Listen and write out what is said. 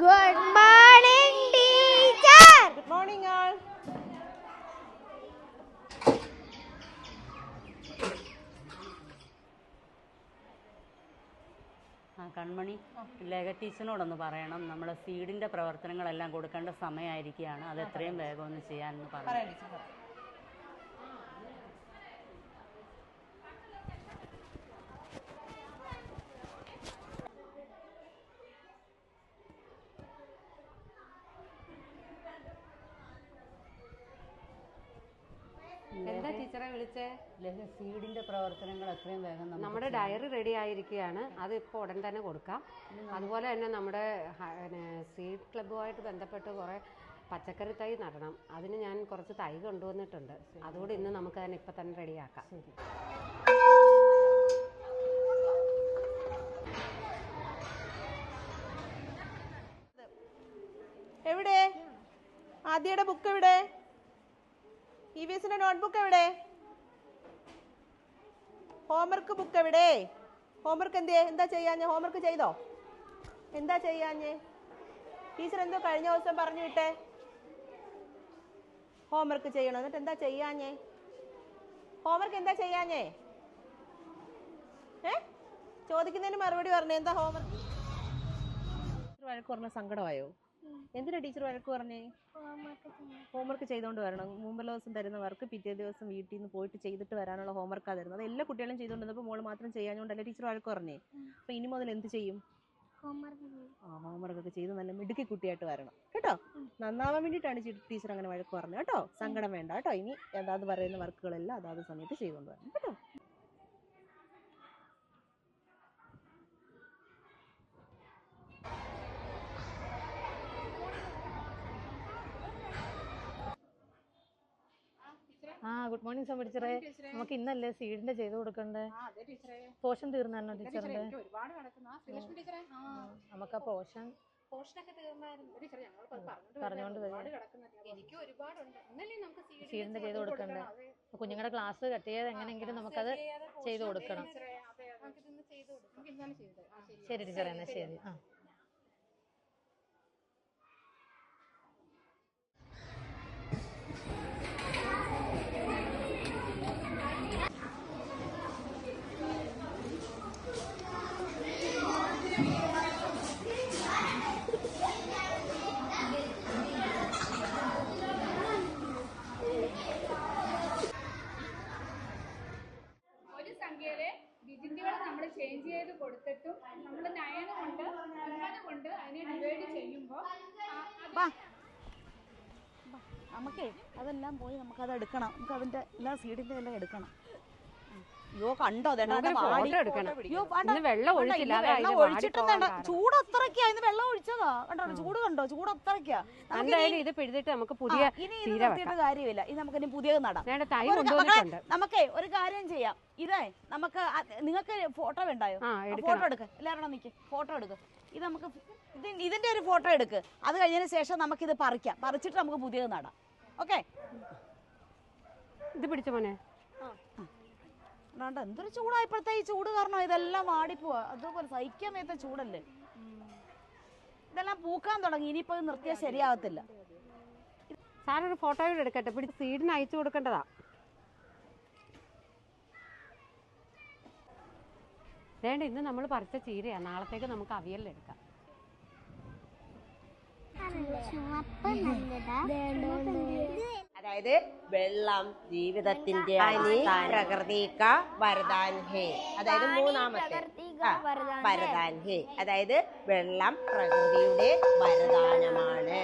Good morning, teacher. Good morning, all. കൺമണി, ലേഖ ടീച്ചറിനോടൊന്ന് പറയണം. നമ്മൾ സീഡിൻ്റെ പ്രവർത്തനങ്ങളെല്ലാം കൊടുക്കേണ്ട സമയമായിരിക്കുകയാണ്. അത് എത്രയും വേഗം ഒന്ന് ചെയ്യാമെന്ന് പറയാം. എന്താ ടീച്ചറെ വിളിച്ചേ? സീഡിന്റെ പ്രവർത്തനങ്ങൾ എത്രയും വേഗം നമ്മുടെ ഡയറി റെഡി ആയിരിക്കുകയാണ്. അത് ഇപ്പോൾ ഉടൻ തന്നെ കൊടുക്കാം. അതുപോലെ തന്നെ നമ്മുടെ സീഡ് ക്ലബ്ബുമായിട്ട് ബന്ധപ്പെട്ട് കുറേ പച്ചക്കറി തൈ നടണം. അതിന് ഞാൻ കുറച്ച് തൈ കൊണ്ടുവന്നിട്ടുണ്ട്. അതുകൂടി ഇന്ന് നമുക്ക് തന്നെ ഇപ്പം തന്നെ റെഡിയാക്കാം. എവിടെ ആദ്യയുടെ ബുക്ക് എവിടെ? EVSന്റെ നോട്ട്ബുക്ക് എവിടെ? ഹോംവർക്ക് ബുക്ക് എവിടെ? ഹോംവർക്ക് എന്താ ചെയ്യാഞ്ഞേ? ഹോംവർക്ക് ചെയ്തോ? എന്താ ചെയ്യാഞ്ഞേ? ടീച്ചർ എന്തോ കഴിഞ്ഞ ദിവസം പറഞ്ഞു വിട്ടേ ഹോംവർക്ക് ചെയ്യണോ. എന്നിട്ട് എന്താ ചെയ്യാഞ്ഞേ? ഹോംവർക്ക് എന്താ ചെയ്യാഞ്ഞേ? ചോദിക്കുന്നതിന് മറുപടി പറഞ്ഞേ. എന്താ ഹോംവർക്ക്? വഴക്ക് പറഞ്ഞ സങ്കടമായോ? എന്തിനാ ടീച്ചർ വഴക്ക് പറഞ്ഞേ? ഹോംവർക്ക് ചെയ്തുകൊണ്ട് വരണം. മുമ്പുള്ള ദിവസം തരുന്ന വർക്ക് പിറ്റേ ദിവസം വീട്ടിൽ നിന്ന് പോയിട്ട് ചെയ്തിട്ട് വരാനുള്ള ഹോംവർക്കാണ് തരുന്നത്. അത് എല്ലാ കുട്ടികളും ചെയ്തുകൊണ്ടിരുന്നപ്പോൾ മോള് മാത്രം ചെയ്യാഞ്ഞുകൊണ്ടല്ലേ ടീച്ചർ വഴക്ക് പറഞ്ഞേ? അപ്പോൾ ഇനി മുതൽ എന്ത് ചെയ്യും? ഹോംവർക്കൊക്കെ ചെയ്ത് നല്ല മിടുക്കി കുട്ടിയായിട്ട് വരണം കേട്ടോ. നന്നാവാൻ വേണ്ടിയിട്ടാണ് ടീച്ചർ അങ്ങനെ വഴക്ക് പറഞ്ഞത് കേട്ടോ. സങ്കടം വേണ്ട കേട്ടോ. ഇനി അതാത് പറയുന്ന വർക്കുകളെല്ലാം അതാത് സമയത്ത് ചെയ്തുകൊണ്ട് വരണം കേട്ടോ. ഗുഡ് മോർണിംഗ് സോമ ടീച്ചറെ. നമുക്ക് ഇന്നല്ലേ സീഡിന്റെ ചെയ്ത് കൊടുക്കണ്ടേ? പോഷൻ തീർന്നാണോ ടീച്ചറിന്റെ? നമുക്ക് ആ പറഞ്ഞോണ്ട് സീഡിന്റെ ചെയ്ത് കൊടുക്കണ്ടേ? കുഞ്ഞുങ്ങളുടെ ക്ലാസ് കട്ട് ചെയ്ത് എങ്ങനെയെങ്കിലും നമുക്കത് ചെയ്ത് കൊടുക്കണം. ശരി ടീച്ചറെ, എന്നാ ശരി. ഡിജിറ്റുകൾ നമ്മൾ ചേഞ്ച് ചെയ്ത് കൊടുത്തിട്ടും നമ്മൾ 9 കൊണ്ട് 9 കൊണ്ട് അതിനെ ഡിവൈഡ് ചെയ്യുമ്പോൾ നമുക്കേ അതെല്ലാം പോയി നമുക്കത് എടുക്കണം. നമുക്ക് അതിന്റെ എല്ലാ സീഡിന്റെ എല്ലാം എടുക്കണം. അയ്യോ കണ്ടോ? വെള്ളം ഒഴിച്ചിട്ടും ചൂട് അത്രയ്ക്കാ. ഇന്ന് വെള്ളം ഒഴിച്ചതാ കണ്ടോ? ചൂട് കണ്ടോ? ചൂട് അത്രയ്ക്കാ. ഇത് പിടിച്ചിട്ട് നമുക്ക് പുതിയ കാര്യമില്ല. ഇത് നമുക്ക് ഇനി പുതിയത് നടാം. നമുക്കേ ഒരു കാര്യം ചെയ്യാം. ഇതേ നമുക്ക് നിങ്ങൾക്ക് ഫോട്ടോ വേണ്ടായോ? ഫോട്ടോ എടുക്ക. എല്ലാവരും നിൽക്ക്, ഫോട്ടോ എടുക്ക്. ഇത് നമുക്ക് ഇതിന്റെ ഒരു ഫോട്ടോ എടുക്ക്. അത് കഴിഞ്ഞതിന് ശേഷം നമുക്കിത് പറിക്കാം. പറിച്ചിട്ട് നമുക്ക് പുതിയത് നടാം. ഓക്കെ? ഇത് പിടിച്ച മോനെ. എന്തൊരു ചൂടായപ്പോഴത്തെ ഈ ചൂട് കാരണം ഇതെല്ലാം വാടിപ്പോവാ. അതുപോലെ സഹിക്കാൻ വയ്യാത്ത ചൂടല്ലേ. ഇതെല്ലാം പൂക്കാൻ തുടങ്ങി. ഇനിയിപ്പോ നിർത്തിയാൽ ശരിയാകത്തില്ല. സാറൊരു ഫോട്ടോ കൂടെ എടുക്കട്ടെ. പിടിച്ച് സീഡിന് അയച്ചു കൊടുക്കേണ്ടതാ. വേണ്ട, ഇന്ന് നമ്മൾ പറിച്ച ചീരയാ. നാളത്തേക്ക് നമുക്ക് അവിയലെടുക്കാം. അതായത് വെള്ളം ജീവിതത്തിന്റെ പ്രകൃതിക വരദാൻ ഹേ. അതായത് മൂന്നാമത്തെ വരദാൻ ഹേ. അതായത് വെള്ളം പ്രകൃതിയുടെ വരദാനമാണ്.